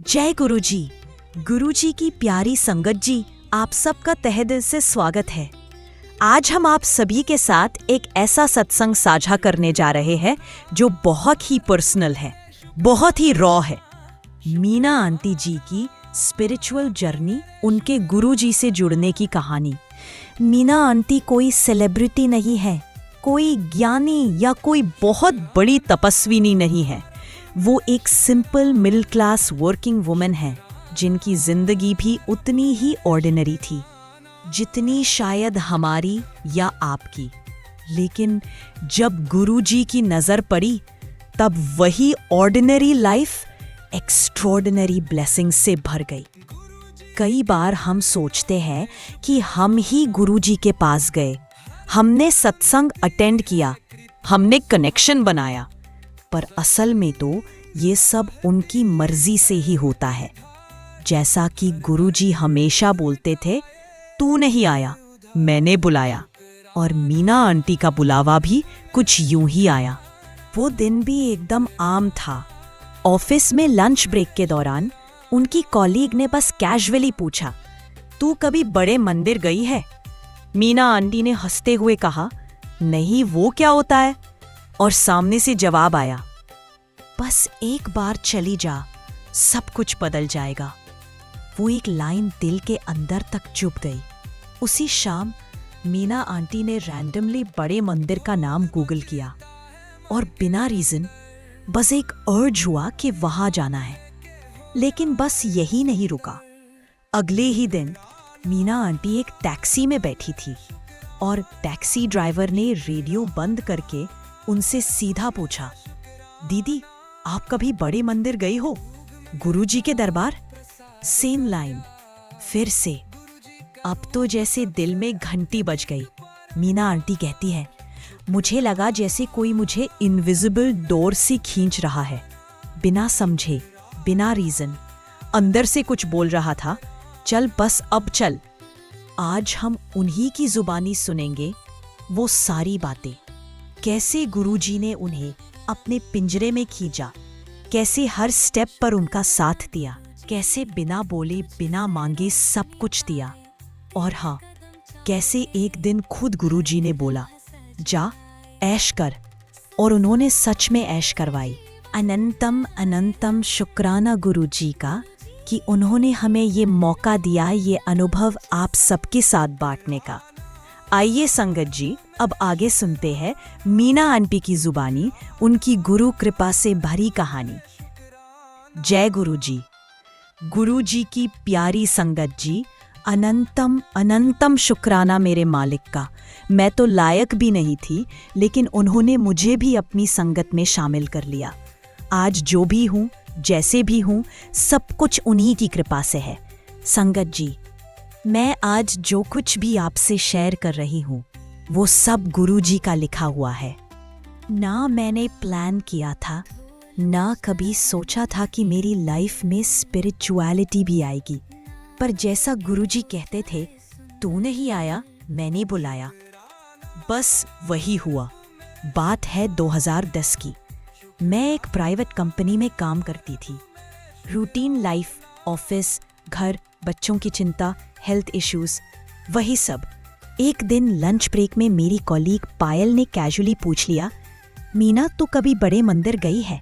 जय गुरुजी। गुरुजी की प्यारी संगत जी, आप सबका तहे दिल से स्वागत है। आज हम आप सभी के साथ एक ऐसा सत्संग साझा करने जा रहे हैं जो बहुत ही पर्सनल है, बहुत ही रॉ है। मीना आंटी जी की स्पिरिचुअल जर्नी, उनके गुरुजी से जुड़ने की कहानी। मीना आंटी कोई सेलिब्रिटी नहीं है, कोई ज्ञानी या कोई बहुत बड़ी तपस्विनी नहीं है। वो एक simple middle class working woman है जिनकी जिंदगी भी उतनी ही ऑर्डिनरी थी जितनी शायद हमारी या आपकी। लेकिन जब गुरुजी की नजर पड़ी तब वही ऑर्डिनरी लाइफ एक्स्ट्रॉर्डिनरी ब्लेसिंग से भर गई। कई बार हम सोचते हैं कि हम ही गुरुजी के पास गए, हमने सत्संग अटेंड किया, हमने कनेक्शन बनाया, पर असल में तो ये सब उनकी मर्जी से ही होता है। जैसा कि गुरुजी हमेशा बोलते थे, तू नहीं आया, मैंने बुलाया। और मीना आंटी का बुलावा भी कुछ यूं ही आया। वो दिन भी एकदम आम था। ऑफिस में लंच ब्रेक के दौरान उनकी कॉलीग ने बस कैजुअली पूछा, तू कभी बड़े मंदिर गई है? मीना आंटी ने हंसते हुए कहा, नहीं, वो क्या होता है? और सामने से जवाब आया, बस एक बार चली जा, सब कुछ बदल जाएगा। वो एक लाइन दिल के अंदर तक चुभ गई। उसी शाम मीना आंटी ने रैंडमली बड़े मंदिर का नाम गूगल किया और बिना रीजन बस एक अर्ज हुआ कि वहां जाना है। लेकिन बस यही नहीं रुका। अगले ही दिन मीना आंटी एक टैक्सी में बैठी थी और टैक्सी ड्राइवर ने रेडियो बंद करके उनसे सीधा पूछा, दीदी, आप कभी बड़े मंदिर गई हो? गुरुजी के दरबार? सेम लाइन फिर से। अब तो जैसे दिल में घंटी बज गई। मीना आंटी कहती है, मुझे लगा जैसे कोई मुझे इनविजिबल डोर से खींच रहा है, बिना समझे, बिना रीजन। अंदर से कुछ बोल रहा था, चल बस अब चल। आज हम उन्हीं की जुबानी सुनेंगे वो सारी बातें। कैसे गुरुजी ने उन्हें अपने पिंजरे में खींचा, कैसे हर स्टेप पर उनका साथ दिया, कैसे बिना बोले बिना मांगे सब कुछ दिया। और हाँ, कैसे एक दिन खुद गुरुजी ने बोला, जा ऐश कर, और उन्होंने सच में ऐश करवाई। अनंतम अनंतम शुक्राना गुरुजी का कि उन्होंने हमें ये मौका दिया, ये अनुभव आप सबके साथ बांटने का। आइए संगत जी, अब आगे सुनते हैं मीना आंटी की जुबानी, उनकी गुरु कृपा से भरी कहानी। जय गुरुजी। गुरुजी की प्यारी संगत जी, अनंतम अनंतम शुक्राना मेरे मालिक का। मैं तो लायक भी नहीं थी, लेकिन उन्होंने मुझे भी अपनी संगत में शामिल कर लिया। आज जो भी हूँ, जैसे भी हूँ, सब कुछ उन्हीं की कृपा से है। संगत जी, मैं आज जो कुछ भी आपसे शेयर कर रही हूँ वो सब गुरुजी का लिखा हुआ है। ना मैंने प्लान किया था, ना कभी सोचा था कि मेरी लाइफ में स्पिरिचुअलिटी भी आएगी, पर जैसा गुरुजी कहते थे, तू नहीं आया, मैंने बुलाया, बस वही हुआ। बात है 2010 की। मैं एक प्राइवेट कंपनी में काम करती थी। रूटीन लाइफ, ऑफिस, घर, बच्चों की चिंता, हेल्थ इश्यूज, वही सब। एक दिन लंच ब्रेक में मेरी कॉलीग पायल ने कैजुअली पूछ लिया, मीना, तू कभी बड़े मंदिर गई है?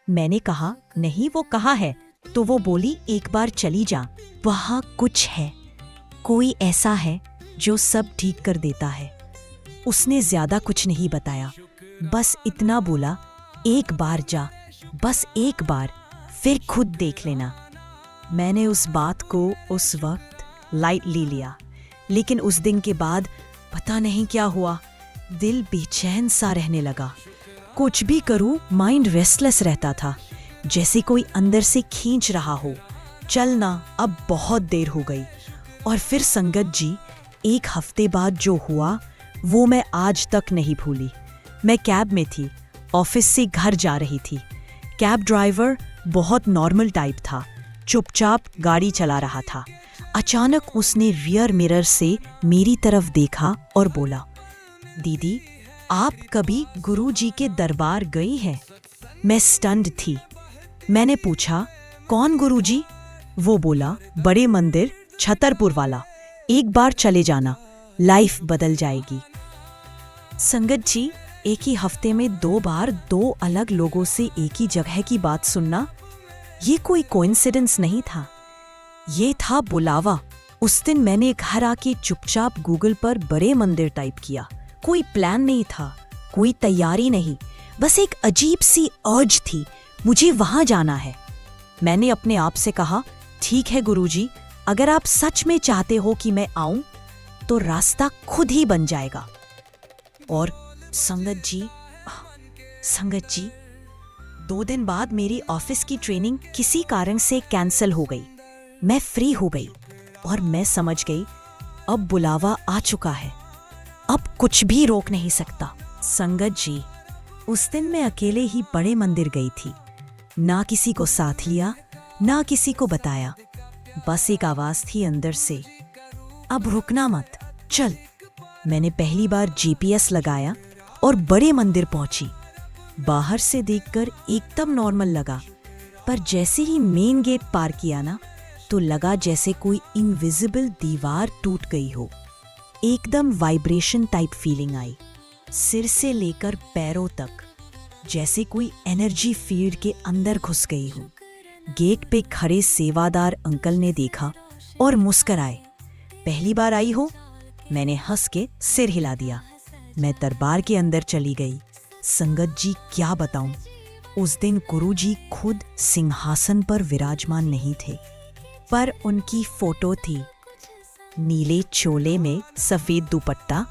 मैंने कहा, नहीं, वो कहाँ है? तो वो बोली, एक बार चली जा, वहाँ कुछ है, कोई ऐसा है जो सब ठीक कर देता है। उसने ज्यादा कुछ नहीं बताया, बस इतना बोला, एक बार जा, बस एक बार, फिर खुद देख लेना। मैंने उस बात को उस वक्त लाइटली लिया, लेकिन उस दिन के बाद पता नहीं क्या हुआ, दिल बेचैन सा रहने लगा। कुछ भी करूं, माइंड रेस्टलेस रहता था, जैसे कोई अंदर से खींच रहा हो, चलना, अब बहुत देर हो गई। और फिर संगत जी, एक हफ्ते बाद जो हुआ वो मैं आज तक नहीं भूली। मैं कैब में थी, ऑफिस से घर जा रही थी। कैब ड्राइवर बहुत नॉर्मल टाइप था, चुपचाप गाड़ी चला रहा था। अचानक उसने रियर मिरर से मेरी तरफ देखा और बोला, दीदी, आप कभी गुरुजी के दरबार गई हैं? मैं स्टन्ड थी। मैंने पूछा, कौन गुरुजी? वो बोला, बड़े मंदिर, छतरपुर वाला। एक बार चले जाना, लाइफ बदल जाएगी। संगत जी, एक ही हफ्ते में 2 बार 2 अलग लोगों से एक ही जगह की बात सुनना, ये कोई कोइंसिडेंस नहीं था, ये था बुलावा। उस दिन मैंने घर आके चुपचाप गूगल पर बड़े मंदिर टाइप किया। कोई प्लान नहीं था, कोई तैयारी नहीं, बस एक अजीब सी अर्ज थी, मुझे वहां जाना है। मैंने अपने आप से कहा, ठीक है गुरुजी, अगर आप सच में चाहते हो कि मैं आऊं तो रास्ता खुद ही बन जाएगा। और संगत जी 2 दिन बाद मेरी ऑफिस की ट्रेनिंग किसी कारण से कैंसिल हो गई। मैं फ्री हो गई और मैं समझ गई अब बुलावा आ चुका है, अब कुछ भी रोक नहीं सकता। संगत जी, उस दिन मैं अकेले ही बड़े मंदिर गई थी, ना किसी को साथ लिया, ना किसी को बताया, बस एक आवाज थी अंदर से, अब रुकना मत, चल। मैंने पहली बार जीपीएस लगाया और बड़े मंदिर पहुंची। बाहर से देखकर एकदम नॉर्मल लगा, पर जैसे ही मेन गेट पार किया ना, तो लगा जैसे कोई इनविजिबल दीवार टूट गई हो। एकदम वाइब्रेशन टाइप फीलिंग आई, सिर से लेकर पैरों तक, जैसे कोई एनर्जी फील्ड के अंदर घुस गई हूँ। गेट पे खड़े सेवादार अंकल ने देखा और मुस्कराए। पहली बार आई हो? मैंने हंस के सिर हिला दिया। मैं दरबार के अंदर चली गई। संगत जी, क्या बताऊं, उस दिन गुरुजी खुद सिंहासन पर विराजमान नहीं थे, पर उनकी फोटो थी, नीले चोले में सफेद दुपट्टा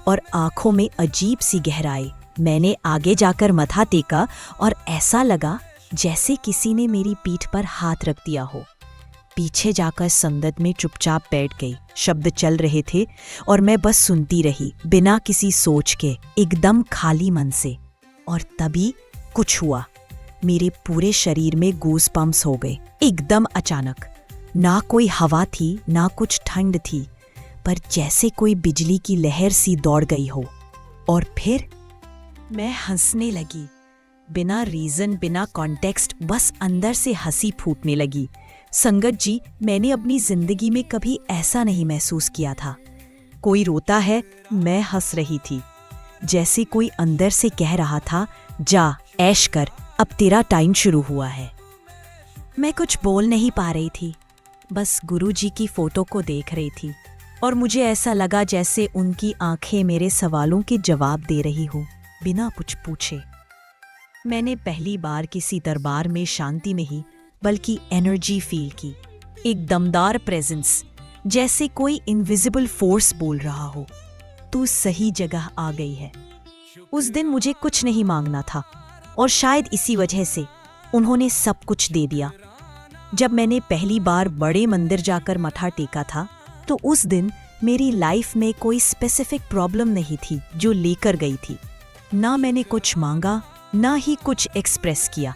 और आंखों में अजीब सी गहराई। मैंने आगे जाकर मथा टेका और ऐसा लगा जैसे किसी ने मेरी पीठ पर हाथ रख दिया हो। पीछे जाकर संदत में चुपचाप बैठ गई। शब्द चल रहे थे और मैं बस सुनती रही, बिना किसी सोच के, एकदम खाली मन से। और तभी कुछ हुआ, मेरे पूरे शरीर में गूज पम्प्स हो गए, एकदम अचानक। ना कोई हवा थी, ना कुछ ठंड थी, पर जैसे कोई बिजली की लहर सी दौड़ गई हो। और फिर मैं हंसने लगी, बिना रीजन, बिना कॉन्टेक्स्ट, बस अंदर से हंसी फूटने लगी। संगत जी, मैंने अपनी जिंदगी में कभी ऐसा नहीं महसूस किया था। कोई रोता है, मैं हंस रही थी, जैसे कोई अंदर से कह रहा था, जा ऐश कर, अब तेरा टाइम शुरू हुआ है। मैं कुछ बोल नहीं पा रही थी, बस गुरुजी की फोटो को देख रही थी और मुझे ऐसा लगा जैसे उनकी आंखें मेरे सवालों के जवाब दे रही हो, बिना कुछ पूछे। मैंने पहली बार किसी दरबार में शांति नहीं बल्कि एनर्जी फील की, एक दमदार प्रेजेंस, जैसे कोई इनविजिबल फोर्स बोल रहा हो, तू सही जगह आ गई है। उस दिन मुझे कुछ नहीं मांगना था और शायद इसी वजह से उन्होंने सब कुछ दे दिया। जब मैंने पहली बार बड़े मंदिर जाकर मत्था टेका था, तो उस दिन मेरी लाइफ में कोई स्पेसिफिक प्रॉब्लम नहीं थी जो लेकर गई थी। ना मैंने कुछ मांगा, ना ही कुछ एक्सप्रेस किया।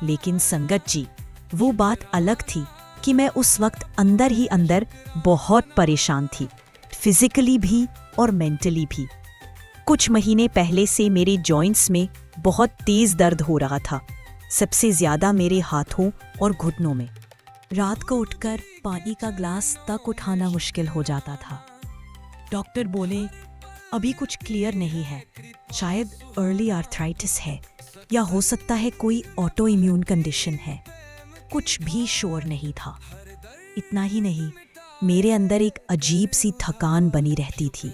लेकिन संगत जी, वो बात अलग थी कि मैं उस वक्त अंदर ही अंदर बहुत परेशान थी, फिजिकली भी और मेंटली भी। कुछ महीने पहले से मेरे जॉइंट्स में बहुत तेज दर्द हो रहा था, सबसे ज्यादा मेरे हाथों और घुटनों में। रात को उठकर पानी का ग्लास तक उठाना मुश्किल हो जाता था। डॉक्टर बोले, अभी कुछ क्लियर नहीं है, शायद अर्ली आर्थराइटिस है या हो सकता है कोई ऑटो इम्यून कंडीशन है। कुछ भी श्योर नहीं था। इतना ही नहीं, मेरे अंदर एक अजीब सी थकान बनी रहती थी।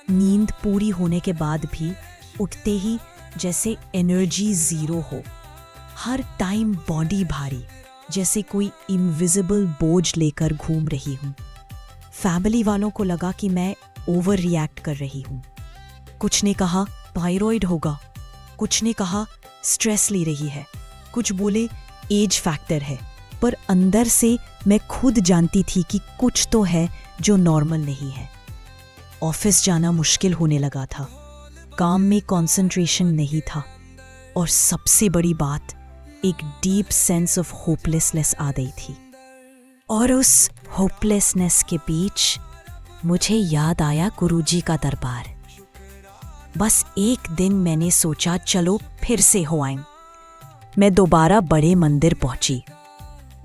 नींद पूरी होने के बाद भी उठते ही जैसे एनर्जी जीरो हो। हर टाइम बॉडी भारी, जैसे कोई इनविजिबल बोझ लेकर घूम रही हूँ। फैमिली वालों को लगा कि मैं ओवर रिएक्ट कर रही हूँ। कुछ ने कहा थायराइड होगा, कुछ ने कहा स्ट्रेस ले रही है, कुछ बोले एज फैक्टर है, पर अंदर से मैं खुद जानती थी कि कुछ तो है जो नॉर्मल नहीं है। ऑफिस जाना मुश्किल होने लगा था, काम में कंसंट्रेशन नहीं था और सबसे बड़ी बात, एक डीप सेंस ऑफ होपलेसनेस आ गई थी। और उस होपलेसनेस के बीच मुझे याद आया गुरुजी का दरबार। बस एक दिन मैंने सोचा चलो फिर से हो आएं। मैं दोबारा बड़े मंदिर पहुंची।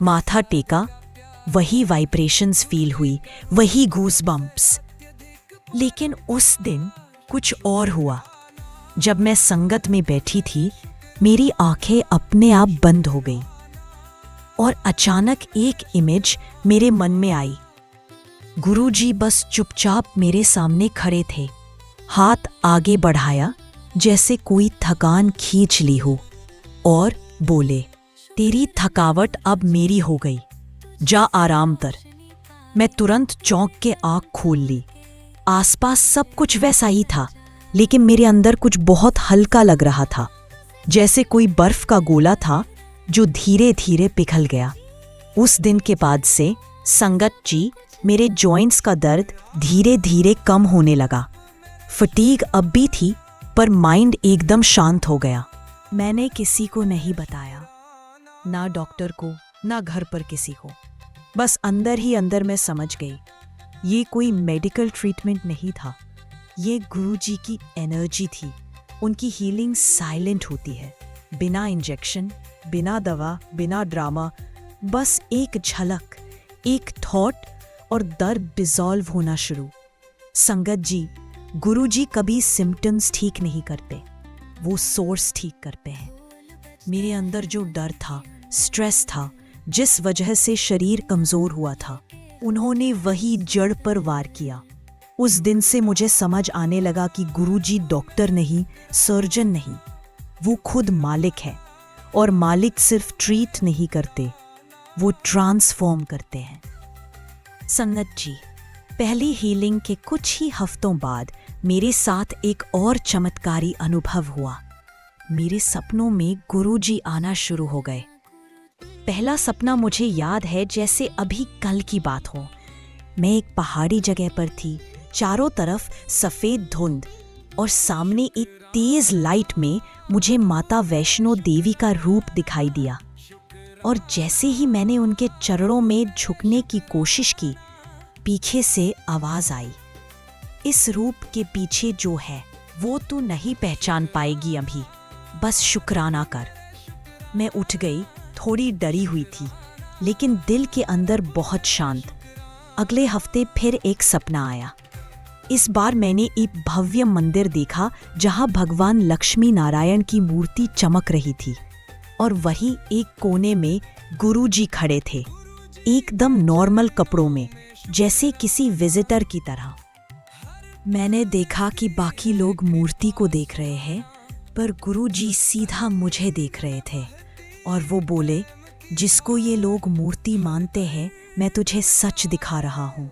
माथा टेका, वही वाइब्रेशंस फील हुई, वही गूस बम्प्स। लेकिन उस दिन कुछ और हुआ। जब मैं संगत में बैठी थी, मेरी आंखें अपने आप बंद हो गई और अचानक एक इमेज मेरे मन में आई। गुरुजी बस चुपचाप मेरे सामने खड़े थे, हाथ आगे बढ़ाया जैसे कोई थकान खींच ली हो, और बोले, तेरी थकावट अब मेरी हो गई, जा आराम कर। मैं तुरंत चौंक के आंख खोल ली। आसपास सब कुछ वैसा ही था, लेकिन मेरे अंदर कुछ बहुत हल्का लग रहा था, जैसे कोई बर्फ का गोला था जो धीरे धीरे पिघल गया। उस दिन के बाद से संगत जी, मेरे जॉइंट्स का दर्द धीरे धीरे कम होने लगा। फटीग अब भी थी, पर माइंड एकदम शांत हो गया। मैंने किसी को नहीं बताया, ना डॉक्टर को, ना घर पर किसी को। बस अंदर ही अंदर मैं समझ गई, ये कोई मेडिकल ट्रीटमेंट नहीं था, ये गुरुजी की एनर्जी थी। उनकी हीलिंग साइलेंट होती है, बिना इंजेक्शन, बिना दवा, बिना ड्रामा। बस एक झलक, एक थॉट और दर्द डिसॉल्व होना शुरू। संगत जी, गुरुजी कभी सिम्टम्स ठीक नहीं करते, वो सोर्स ठीक करते हैं। मेरे अंदर जो डर था, स्ट्रेस था, जिस वजह से शरीर कमजोर हुआ था, उन्होंने वही जड़ पर वार किया। उस दिन से मुझे समझ आने लगा कि गुरुजी डॉक्टर नहीं, सर्जन नहीं, वो खुद मालिक है। और मालिक सिर्फ ट्रीट नहीं करते, वो ट्रांसफॉर्म करते हैं। संगत जी, पहली हीलिंग के कुछ ही हफ्तों बाद मेरे साथ एक और चमत्कारी अनुभव हुआ। मेरे सपनों में गुरुजी आना शुरू हो गए। पहला सपना मुझे याद है जैसे अभी कल की बात हो। मैं एक पहाड़ी जगह पर थी, चारों तरफ सफेद धुंध, और सामने एक तेज लाइट में मुझे माता वैष्णो देवी का रूप दिखाई दिया। और जैसे ही मैंने उनके चरणों में झुकने की कोशिश की, पीछे से आवाज आई, इस रूप के पीछे जो है वो तू नहीं पहचान पाएगी अभी, बस शुक्राना कर। मैं उठ गई, थोड़ी डरी हुई थी, लेकिन दिल के अंदर बहुत शांत। अगले हफ्ते फिर एक सपना आया। इस बार मैंने एक भव्य मंदिर देखा जहां भगवान लक्ष्मी नारायण की मूर्ति चमक रही थी, और वहीं एक कोने में गुरुजी खड़े थे, एकदम नॉर्मल कपड़ों में, जैसे किसी विजिटर की तरह। मैंने देखा कि बाकी लोग मूर्ति को देख रहे हैं, पर गुरुजी सीधा मुझे देख रहे थे, और वो बोले, जिसको ये लोग मूर्ति मानते हैं, मैं तुझे सच दिखा रहा हूँ,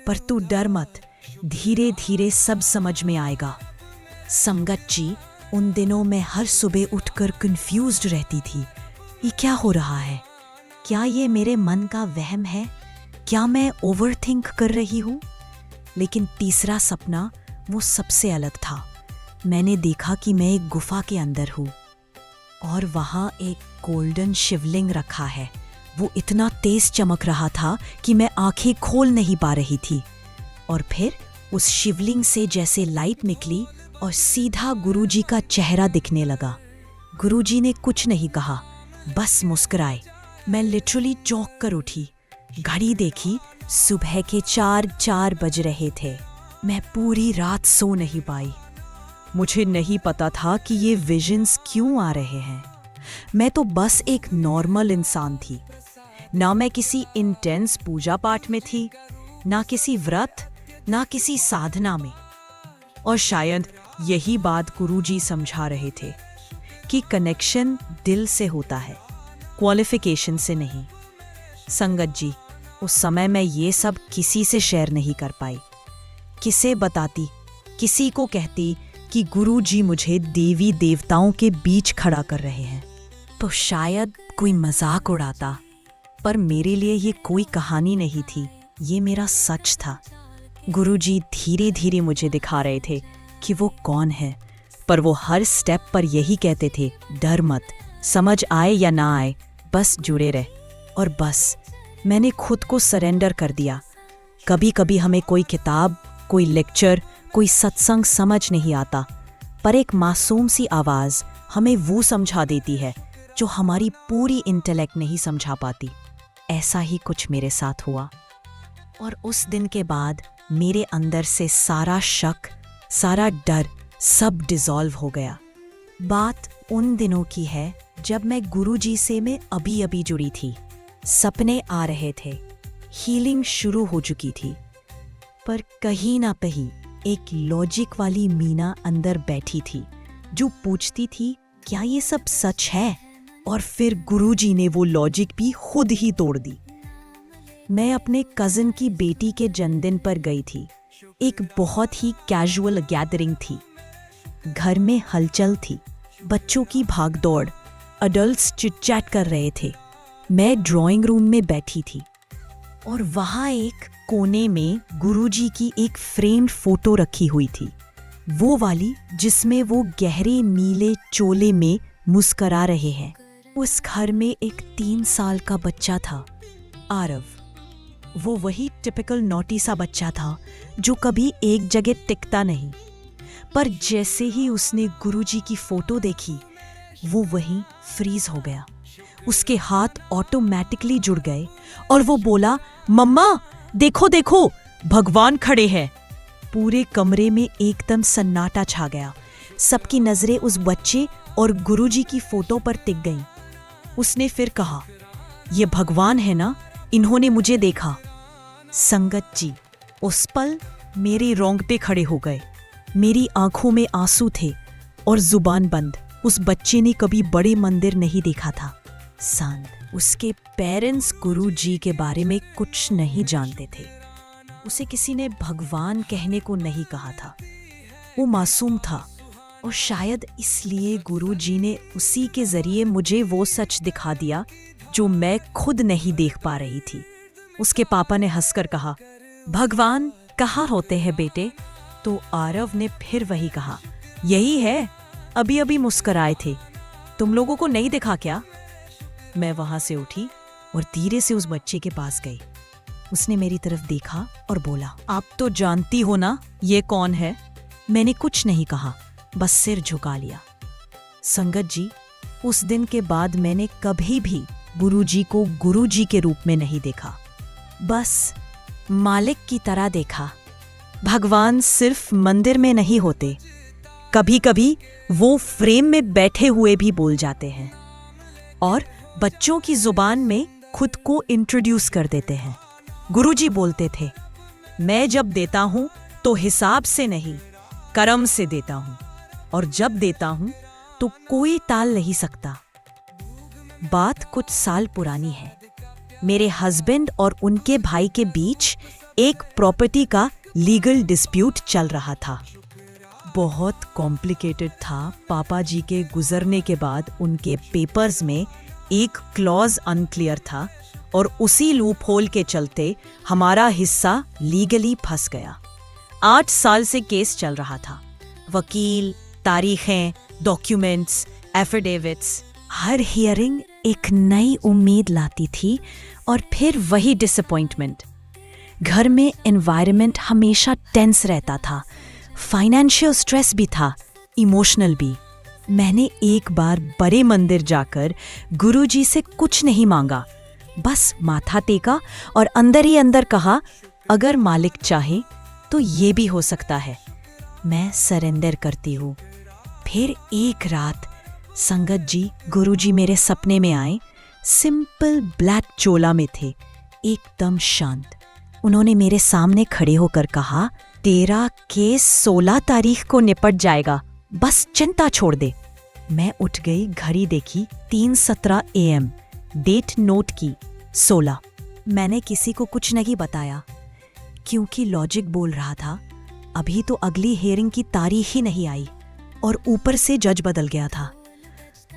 पर तू डर मत, धीरे धीरे सब समझ में आएगा। संगत जी, उन दिनों मैं हर सुबह उठकर कंफ्यूज्ड रहती थी, ये क्या हो रहा है? क्या ये मेरे मन का वहम है? क्या मैं ओवरथिंक कर रही हूँ? लेकिन तीसरा सपना वो सबसे अलग था। मैंने देखा कि मैं एक गुफा के अंदर हूँ, और वहाँ एक गोल्डन शिवलिंग रखा है। वो इतना तेज चमक रहा था कि मैं आंखें खोल नहीं पा रही थी। और फिर उस शिवलिंग से जैसे लाइट निकली और सीधा गुरुजी का चेहरा दिखने लगा। गुरुजी ने कुछ नहीं कहा, बस मुस्कुराए। मैं लिटरली चौंक कर उठी, घड़ी देखी, सुबह के 4 बज रहे थे। मैं पूरी रात सो नहीं पाई। मुझे नहीं पता था कि ये विजन्स क्यों आ रहे हैं। मैं तो बस एक नॉर्मल इंसान थी, ना मैं किसी इंटेंस पूजा पाठ में थी, ना किसी व्रत, ना किसी साधना में। और शायद यही बात गुरुजी समझा रहे थे कि कनेक्शन दिल से होता है, क्वालिफिकेशन से नहीं। संगत जी, उस समय मैं ये सब किसी से शेयर नहीं कर पाई। किसे बताती, किसी को कहती कि गुरुजी मुझे देवी देवताओं के बीच खड़ा कर रहे हैं, तो शायद कोई मजाक उड़ाता। पर मेरे लिए ये कोई कहानी नहीं थी, ये मेरा सच था। गुरुजी धीरे धीरे मुझे दिखा रहे थे कि वो कौन है, पर वो हर स्टेप पर यही कहते थे, डर मत, समझ आए या ना आए, बस जुड़े रहे। और बस मैंने खुद को सरेंडर कर दिया। कभी कभी हमें कोई किताब, कोई लेक्चर, कोई सत्संग समझ नहीं आता, पर एक मासूम सी आवाज़ हमें वो समझा देती है जो हमारी पूरी इंटेलेक्ट नहीं समझा पाती। ऐसा ही कुछ मेरे साथ हुआ। और उस दिन के बाद मेरे अंदर से सारा शक, सारा डर सब डिसॉल्व हो गया। बात उन दिनों की है जब मैं गुरुजी से मैं अभी जुड़ी थी। सपने आ रहे थे, हीलिंग शुरू हो चुकी थी, पर कहीं ना कहीं एक लॉजिक वाली मीना अंदर बैठी थी जो पूछती थी क्या ये सब सच है। और फिर गुरुजी ने वो लॉजिक भी खुद ही तोड़ दी। मैं अपने कजिन की बेटी के जन्मदिन पर गई थी। एक बहुत ही कैजुअल गैदरिंग थी। घर में हलचल थी, बच्चों की भागदौड़, अडल्ट्स चिट-चैट कर रहे थे। मैं ड्राइंग रूम में बैठी थी और वहाँ एक कोने में गुरुजी की एक फ्रेम्ड फोटो रखी हुई थी, वो वाली जिसमें वो गहरे नीले चोले में मुस्करा रहे हैं। उस घर में एक 3 साल का बच्चा था, आरव। वो वही टिपिकल नॉटी सा बच्चा था जो कभी एक जगह टिकता नहीं, पर जैसे ही उसने गुरुजी की फोटो देखी वो वहीं फ्रीज हो गया। उसके हाथ ऑटोमेटिकली जुड़ गए और वो बोला, मम्मा देखो देखो, भगवान खड़े हैं। पूरे कमरे में एकदम सन्नाटा छा गया। सबकी नजरें उस बच्चे और गुरुजी की फोटो पर टिक गईं। उसने फिर कहा, ये भगवान है ना, इन्होंने मुझे देखा। संगत जी, उस पल मेरे रोंगटे खड़े हो गए। मेरी आंखों में आंसू थे और जुबान बंद। उस बच्चे ने कभी बड़े मंदिर नहीं देखा था। शांत। उसके पेरेंट्स गुरुजी के बारे में कुछ नहीं जानते थे। उसे किसी ने भगवान कहने को नहीं कहा था। वो मासूम था और शायद इसलिए गुरुजी ने उसी के जरिए मुझे वो सच दिखा दिया जो मैं खुद नहीं देख पा रही थी। उसके पापा ने हंसकर कहा, भगवान कहाँ होते हैं बेटे? तो आरव ने फिर वही कहा, यही है, अभी अभी मुस्कुराए थे, तुम लोगों को नहीं दिखा क्या? मैं वहां से उठी और धीरे से उस बच्चे के पास गई। उसने मेरी तरफ देखा और बोला, आप तो जानती हो ना ये कौन है? मैंने कुछ नहीं कहा, बस सिर झुका लिया। संगत जी, उस दिन के बाद मैंने कभी भी गुरुजी को गुरुजी के रूप में नहीं देखा, बस मालिक की तरह देखा। भगवान सिर्फ मंदिर में नहीं होते, कभी कभी वो फ्रेम में बैठे हुए भी बोल जाते हैं और बच्चों की जुबान में खुद को इंट्रोड्यूस कर देते हैं। गुरुजी बोलते थे, मैं जब देता हूं तो हिसाब से नहीं, कर्म से देता हूं, और जब देता हूं तो कोई टाल नहीं सकता। बात कुछ साल पुरानी है। मेरे हस्बैंड और उनके भाई के बीच एक प्रॉपर्टी का लीगल डिस्प्यूट चल रहा था। बहुत कॉम्प्लिकेटेड था। पापा जी के गुजरने के बाद उनके पेपर्स में एक क्लॉज अनक्लियर था और उसी लूप होल के चलते हमारा हिस्सा लीगली फंस गया। 8 साल से केस चल रहा था। वकील, तारीखें, डॉक्यूमेंट्स, एफिडेविट्स, हर हियरिंग एक नई उम्मीद लाती थी और फिर वही डिसअपॉइंटमेंट। घर में एनवायरनमेंट हमेशा टेंस रहता था। फाइनेंशियल स्ट्रेस भी था, इमोशनल भी। मैंने एक बार बड़े मंदिर जाकर गुरुजी से कुछ नहीं मांगा, बस माथा टेका और अंदर ही अंदर कहा, अगर मालिक चाहे तो ये भी हो सकता है, मैं सरेंडर करती हूँ। फिर एक रात संगत जी, गुरुजी मेरे सपने में आए। सिंपल ब्लैक चोला में थे, एकदम शांत। उन्होंने मेरे सामने खड़े होकर कहा, तेरा केस 16 तारीख को निपट जाएगा, बस चिंता छोड़ दे। मैं उठ गई, घड़ी देखी, 3:17 AM, डेट नोट की 16। मैंने किसी को कुछ नहीं बताया क्योंकि लॉजिक बोल रहा था अभी तो अगली हियरिंग की तारीख ही नहीं आई, और ऊपर से जज बदल गया था।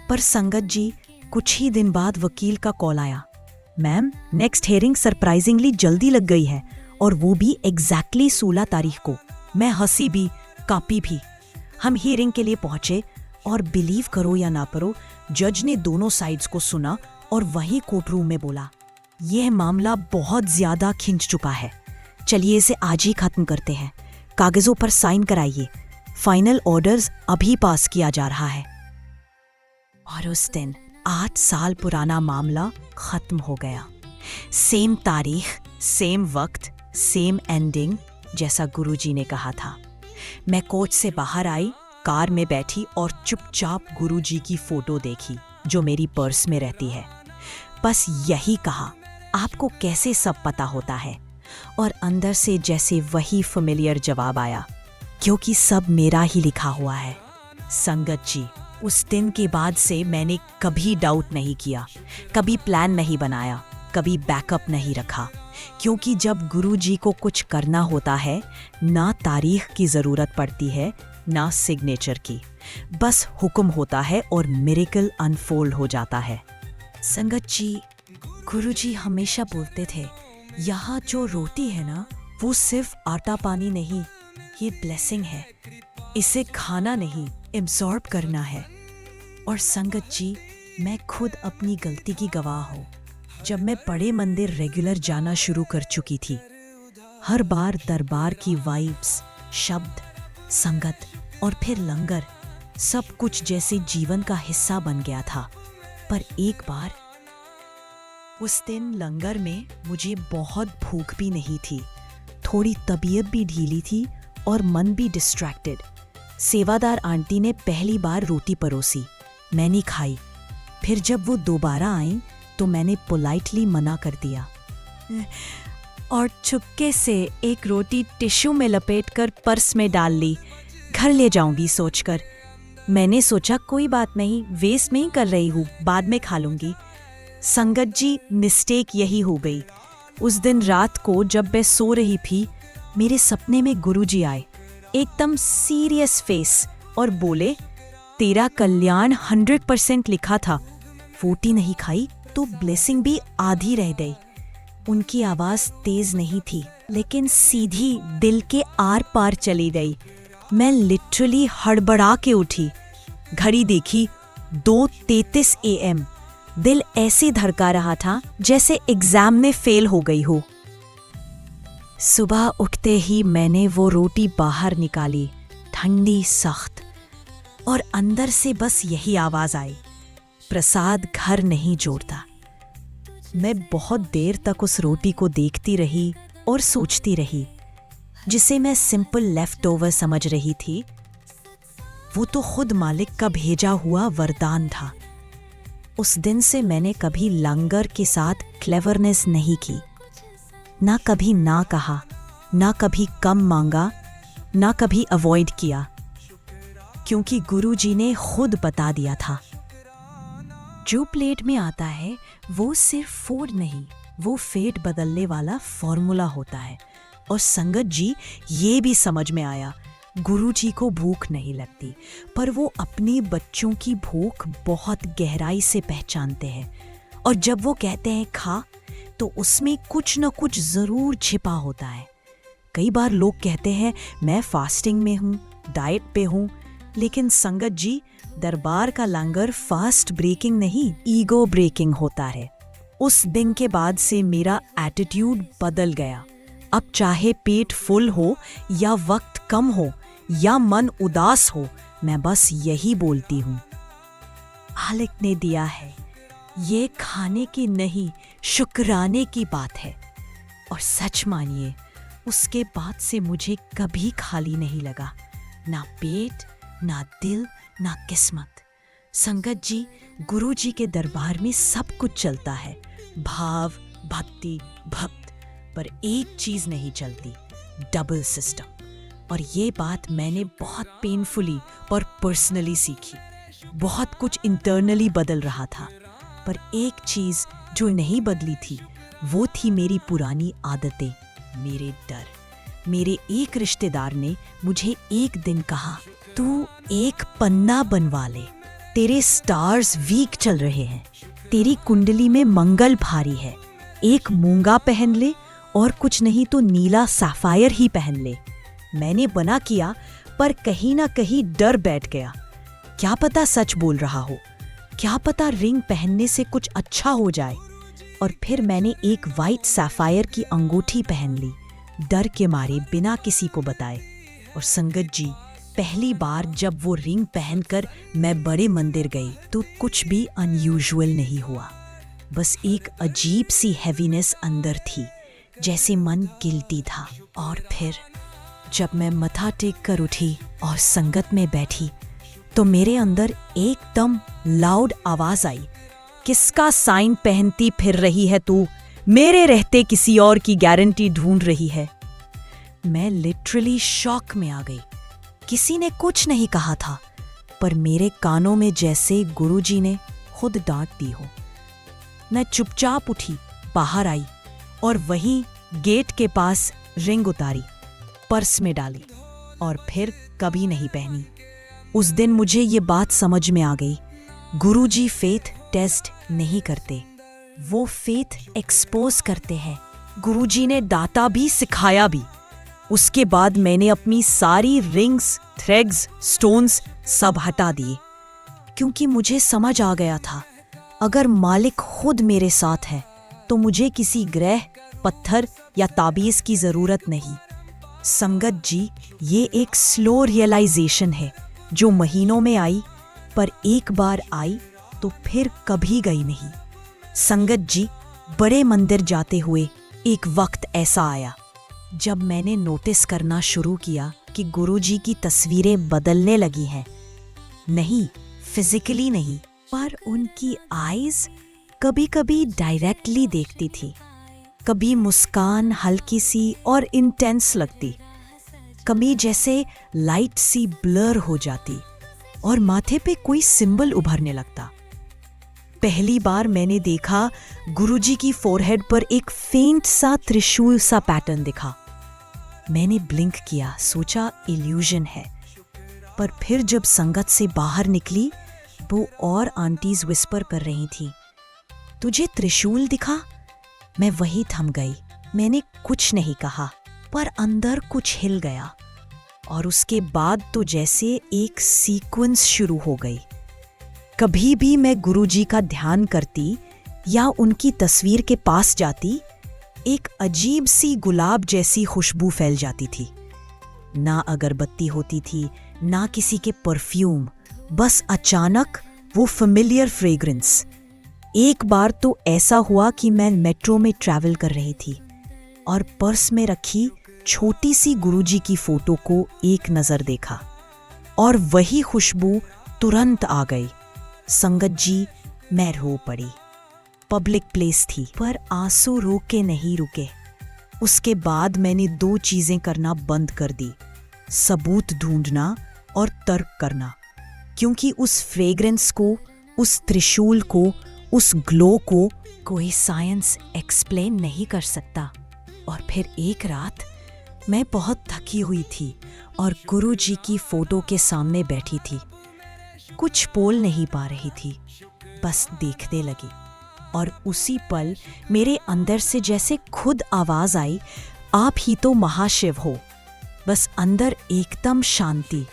पर संगत जी, कुछ ही दिन बाद वकील का कॉल आया, मैम नेक्स्ट हियरिंग सरप्राइजिंगली जल्दी लग गई है और वो भी एग्जैक्टली 16 तारीख को। मैं हंसी भी, कांपी भी। हम हियरिंग के लिए पहुंचे और बिलीव करो या ना करो, जज ने दोनों साइड्स को सुना और वहीं कोर्ट रूम में बोला, यह मामला बहुत ज्यादा खिंच चुका है, चलिए इसे आज ही खत्म करते हैं, कागजों पर साइन कराइए, फाइनल ऑर्डर्स अभी पास किया जा रहा है। और उस दिन 8 साल पुराना मामला खत्म हो गया। सेम तारीख, सेम वक्त, सेम एंडिंग, जैसा गुरुजी ने कहा था। मैं कोच से बाहर आई, कार में बैठी और चुपचाप गुरुजी की फोटो देखी जो मेरी पर्स में रहती है। बस यही कहा, आपको कैसे सब पता होता है? और अंदर से जैसे वही फेमिलियर जवाब आया, क्योंकि सब मेरा ही लिखा हुआ है। संगत जी, उस दिन के बाद से मैंने कभी डाउट नहीं किया, कभी प्लान नहीं बनाया, कभी बैकअप नहीं रखा, क्योंकि जब गुरुजी को कुछ करना होता है, ना तारीख की ज़रूरत पड़ती है, ना सिग्नेचर की। बस हुक्म होता है और मिरेकल अनफोल्ड हो जाता है। संगत जी, गुरुजी हमेशा बोलते थे, यहाँ जो रोटी है ना, वो सिर्फ आटा पानी नहीं, ये ब्लेसिंग है। इसे खाना नहीं, एब्जॉर्ब करना है। और संगत जी, मैं खुद अपनी गलती की गवाह हूँ। जब मैं बड़े मंदिर रेगुलर जाना शुरू कर चुकी थी, हर बार दरबार की वाइब्स, शब्द, संगत और फिर लंगर, सब कुछ जैसे जीवन का हिस्सा बन गया था। पर एक बार, उस दिन लंगर में मुझे बहुत भूख भी नहीं थी, थोड़ी तबीयत भी ढीली थी और मन भी डिस्ट्रैक्टेड। सेवादार आंटी ने पहली बार रोटी परोसी, मैंने खाई। फिर जब वो दोबारा आई तो मैंने पोलाइटली मना कर दिया और चुपके से एक रोटी टिश्यू में लपेटकर पर्स में डाल ली, घर ले जाऊंगी सोचकर। मैंने सोचा कोई बात नहीं, वेस्ट नहीं कर रही हूँ, बाद में खा लूंगी। संगत जी, मिस्टेक यही हो गई। उस दिन रात को जब मैं सो रही थी, मेरे सपने में गुरुजी आए, एकदम सीरियस फेस, और बोले, तेरा कल्याण 100% लिखा था, रोटी नहीं खाई तो ब्लेसिंग भी आधी रह गई। उनकी आवाज तेज नहीं थी, लेकिन सीधी दिल के आर पार चली गई। मैं लिटरली हड़बड़ा के उठी, घड़ी देखी, 2:33 AM। दिल ऐसे धड़का रहा था जैसे एग्जाम में फेल हो गई हो। सुबह उठते ही मैंने वो रोटी बाहर निकाली, ठंडी सख्त, और अंदर से बस यही आवाज आई, प्रसाद घर नहीं जोड़ता। मैं बहुत देर तक उस रोटी को देखती रही और सोचती रही, जिसे मैं सिंपल लेफ्ट ओवर समझ रही थी, वो तो खुद मालिक का भेजा हुआ वरदान था। उस दिन से मैंने कभी लंगर के साथ क्लेवरनेस नहीं की, ना कभी ना कहा, ना कभी कम मांगा, ना कभी अवॉइड किया, क्योंकि गुरुजी ने खुद बता दिया था, जो प्लेट में आता है वो सिर्फ फूड नहीं, वो फेट बदलने वाला फॉर्मूला होता है। और संगत जी, ये भी समझ में आया, गुरुजी को भूख नहीं लगती, पर वो अपने बच्चों की भूख बहुत गहराई से पहचानते हैं। और जब वो कहते हैं खा, तो उसमें कुछ न कुछ जरूर छिपा होता है। कई बार लोग कहते हैं मैं फास्टिंग में हूँ, डाइट पे हूँ, लेकिन संगत जी, दरबार का लंगर फास्ट ब्रेकिंग नहीं, ईगो ब्रेकिंग होता है। उस दिन के बाद से मेरा एटीट्यूड बदल गया। अब चाहे पेट फुल हो या वक्त कम हो या मन उदास हो, मैं बस यही बोलती हूँ, मालिक ने दिया है, ये खाने की नहीं, शुक्राने की बात है। और सच मानिए, उसके बाद से मुझे कभी खाली नहीं लगा, ना पेट, ना दिल, ना किस्मत। संगत जी, गुरुजी के दरबार में सब कुछ चलता है, भाव, भक्ति, भक्त, पर एक चीज नहीं चलती, डबल सिस्टम। और ये बात मैंने बहुत पेनफुली और पर्सनली सीखी। बहुत कुछ इंटरनली बदल रहा था, पर एक चीज जो नहीं बदली थी, वो थी मेरी पुरानी आदतें, मेरे डर। मेरे एक रिश्तेदार ने मुझे एक दिन कहा, तू एक पन्ना बनवा ले, तेरे स्टार्स वीक चल रहे हैं, तेरी कुंडली में मंगल भारी है, एक मूंगा पहन ले और कुछ नहीं तो नीला सैफायर ही पहन ले। मैंने मना किया, पर कहीं ना कहीं डर बैठ गया। क्या पता सच बोल रहा हो, क्या पता रिंग पहनने से कुछ अच्छा हो जाए। और फिर मैंने एक वाइट सैफायर की अंगूठी पहन ली, डर के मारे, बिना किसी को बताए। और संगत जी, पहली बार जब वो रिंग पहनकर मैं बड़े मंदिर गई, तो कुछ भी अनयूजुअल नहीं हुआ। बस एक अजीब सी हैवीनेस अंदर थी, जैसे मन गिल्टी था। और फिर जब मैं मथा टेक कर उठी और संगत में बैठी तो मेरे अंदर एकदम लाउड आवाज आई, किसका साइन पहनती फिर रही है तू? मेरे रहते किसी और की गारंटी ढूंढ रही है। मैं लिटरली शॉक में आ गई। किसी ने कुछ नहीं कहा था, पर मेरे कानों में जैसे गुरुजी ने खुद डांट दी हो। मैं चुपचाप उठी, बाहर आई और वहीं गेट के पास रिंग उतारी, पर्स में डाली और फिर कभी नहीं पहनी। उस दिन मुझे ये बात समझ में आ गई, गुरुजी फेथ टेस्ट नहीं करते, वो फेथ एक्सपोज करते हैं। गुरुजी ने डांटा भी, सिखाया भी। उसके बाद मैंने अपनी सारी रिंग्स, थ्रेड्स, स्टोन्स सब हटा दिए, क्योंकि मुझे समझ आ गया था अगर मालिक खुद मेरे साथ है तो मुझे किसी ग्रह, पत्थर या ताबीज की जरूरत नहीं। संगत जी, ये एक स्लो रियलाइजेशन है जो महीनों में आई, पर एक बार आई तो फिर कभी गई नहीं। संगत जी, बड़े मंदिर जाते हुए एक वक्त ऐसा आया जब मैंने नोटिस करना शुरू किया कि गुरुजी की तस्वीरें बदलने लगी हैं। नहीं, फिजिकली नहीं, पर उनकी आईज कभी कभी डायरेक्टली देखती थी, कभी मुस्कान हल्की सी और इंटेंस लगती, कभी जैसे लाइट सी ब्लर हो जाती और माथे पे कोई सिंबल उभरने लगता। पहली बार मैंने देखा गुरुजी की फोरहेड पर एक फेंट सा त्रिशूल सा पैटर्न दिखा। मैंने ब्लिंक किया, सोचा इल्यूजन है, पर फिर जब संगत से बाहर निकली वो और आंटीज विस्पर कर रही थी, तुझे त्रिशूल दिखा? मैं वहीं थम गई। मैंने कुछ नहीं कहा, पर अंदर कुछ हिल गया और उसके बाद तो जैसे एक सीक्वेंस शुरू हो गई। कभी भी मैं गुरुजी का ध्यान करती या उनकी तस्वीर के पास जाती, एक अजीब सी गुलाब जैसी खुशबू फैल जाती थी। ना अगरबत्ती होती थी, ना किसी के परफ्यूम, बस अचानक वो फेमिलियर फ्रेग्रेंस। एक बार तो ऐसा हुआ कि मैं मेट्रो में ट्रैवल कर रही थी और पर्स में रखी छोटी सी गुरुजी की फोटो को एक नजर देखा और वही खुशबू तुरंत आ गई। संगत जी, मैं रो पड़ी। पब्लिक प्लेस थी, पर आंसू रोके नहीं रुके। उसके बाद मैंने दो चीजें करना बंद कर दी, सबूत ढूंढना और तर्क करना, क्योंकि उस फ्रेग्रेंस को, उस त्रिशूल को, उस ग्लो को कोई साइंस एक्सप्लेन नहीं कर सकता। और फिर एक रात मैं बहुत थकी हुई थी और गुरुजी की फोटो के सामने बैठी थी। कुछ बोल नहीं पा रही थी, बस देखने लगी और उसी पल मेरे अंदर से जैसे खुद आवाज आई, आप ही तो महाशिव हो। बस अंदर एकदम शांति,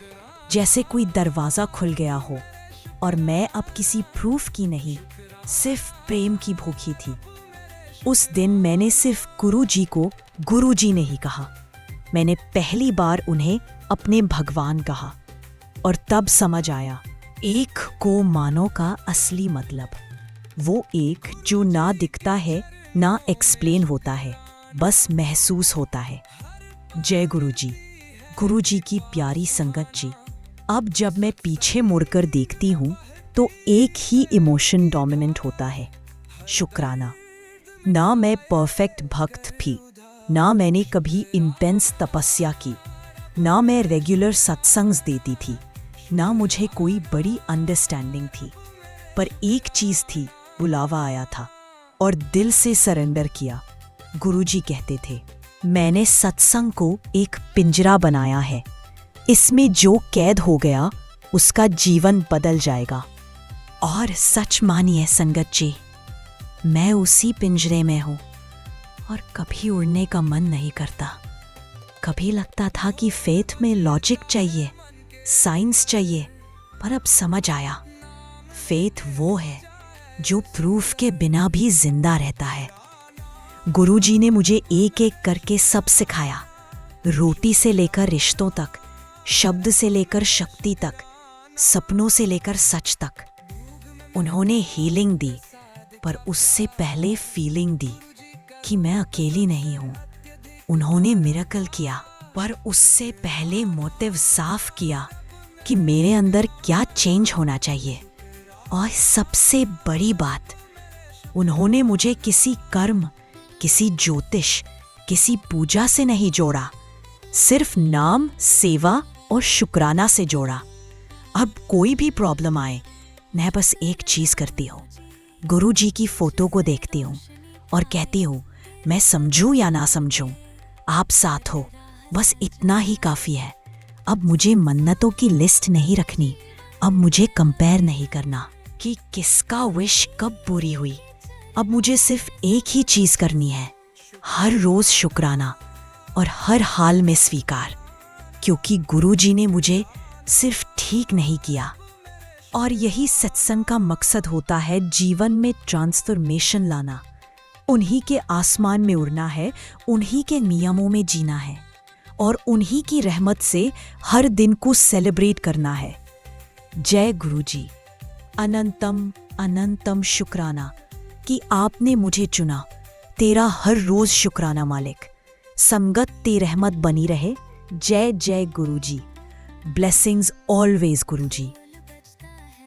जैसे कोई दरवाजा खुल गया हो और मैं अब किसी प्रूफ की नहीं, सिर्फ प्रेम की भूखी थी। उस दिन मैंने सिर्फ गुरुजी को गुरुजी नहीं कहा, मैंने पहली बार उन्हें अपने भगवान कहा। और तब समझ आया एक को मानो का असली मतलब, वो एक जो ना दिखता है ना एक्सप्लेन होता है, बस महसूस होता है। जय गुरुजी। गुरुजी की प्यारी संगत जी, अब जब मैं पीछे मुड़कर देखती हूँ तो एक ही इमोशन डोमिनेंट होता है, शुक्राना। ना मैं परफेक्ट भक्त थी, ना मैंने कभी इंटेंस तपस्या की, ना मैं रेगुलर सत्संग्स देती थी, ना मुझे कोई बड़ी अंडरस्टैंडिंग थी, पर एक चीज थी, बुलावा आया था और दिल से सरेंडर किया। गुरुजी कहते थे, मैंने सत्संग को एक पिंजरा बनाया है, इसमें जो कैद हो गया उसका जीवन बदल जाएगा। और सच मानिए संगत जी, मैं उसी पिंजरे में हूँ और कभी उड़ने का मन नहीं करता। कभी लगता था कि फेथ में लॉजिक चाहिए, साइंस चाहिए, पर अब समझ आया, फेथ वो है जो प्रूफ के बिना भी जिंदा रहता है। गुरुजी ने मुझे एक एक करके सब सिखाया, रोटी से लेकर रिश्तों तक, शब्द से लेकर शक्ति तक, सपनों से लेकर सच तक। उन्होंने हीलिंग दी, पर उससे पहले फीलिंग दी कि मैं अकेली नहीं हूँ। उन्होंने मिरेकल किया, पर उससे पहले मोटिव साफ किया कि मेरे अंदर क्या चेंज होना चाहिए। और सबसे बड़ी बात, उन्होंने मुझे किसी कर्म, किसी ज्योतिष, किसी पूजा से नहीं जोड़ा, सिर्फ नाम, सेवा और शुक्राना से जोड़ा। अब कोई भी प्रॉब्लम आए, मैं बस एक चीज करती हूँ, गुरुजी की फोटो को देखती हूँ और कहती हूँ, मैं समझूं या ना समझूं, आप साथ हो, बस इतना ही काफी है। अब मुझे मन्नतों की लिस्ट नहीं रखनी, अब मुझे कंपेयर नहीं करना कि किसका विश कब पूरी हुई। अब मुझे सिर्फ एक ही चीज करनी है, हर रोज शुक्राना और हर हाल में स्वीकार, क्योंकि गुरुजी ने मुझे सिर्फ ठीक नहीं किया। और यही सत्संग का मकसद होता है, जीवन में ट्रांसफॉर्मेशन लाना, उन्हीं के आसमान में उड़ना है, उन्हीं के नियमों में जीना है और उन्हीं की रहमत से हर दिन को सेलिब्रेट करना है। जय गुरुजी। अनंतम अनंतम शुक्राना कि आपने मुझे चुना। तेरा हर रोज शुक्राना मालिक। संगत ते रहमत बनी रहे। जय जय गुरुजी। ब्लेसिंग्स ऑलवेज गुरुजी।